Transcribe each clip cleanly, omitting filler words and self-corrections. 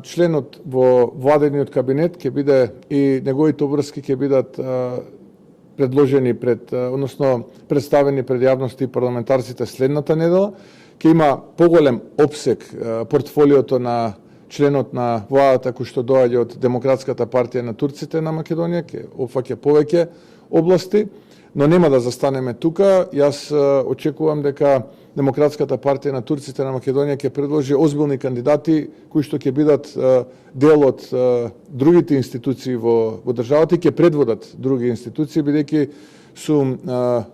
Членот во владениот кабинет ќе биде и неговите обврски ќе бидат предложени односно представени пред јавноста и парламентарците следната недела. Ќе има поголем опсег портфолиото на членот на владата кој што доаѓа од Демократската партија на турците на Македонија, ќе опфаќа повеќе области, но нема да застанеме тука. Јас очекувам дека Демократската партија на турците на Македонија ќе предложи озбилни кандидати кои што ќе бидат дел од другите институции во државата и ќе предводат други институции, бидејќи сум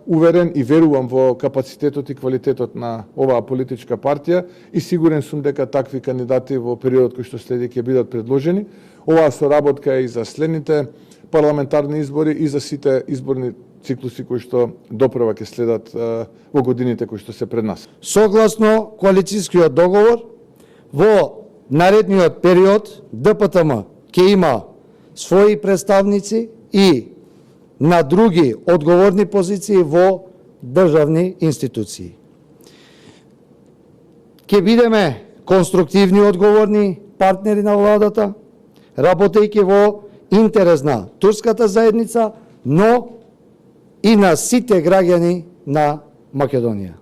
уверен и верувам во капацитетот и квалитетот на оваа политичка партија и сигурен сум дека такви кандидати во периодот кој што следи ќе бидат предложени. Оваа соработка е и за следните парламентарни избори и за сите изборни циклуси кои што допрева ќе следат во годините кои што се пред нас. Согласно коалицијскиот договор, во наредниот период ДПТМ ќе има своји представници и на други одговорни позиции во државни институции. Ќе бидеме конструктивни и одговорни партнери на владата, работејќи во интерес на турската заедница, но и на сите граѓани на Македонија.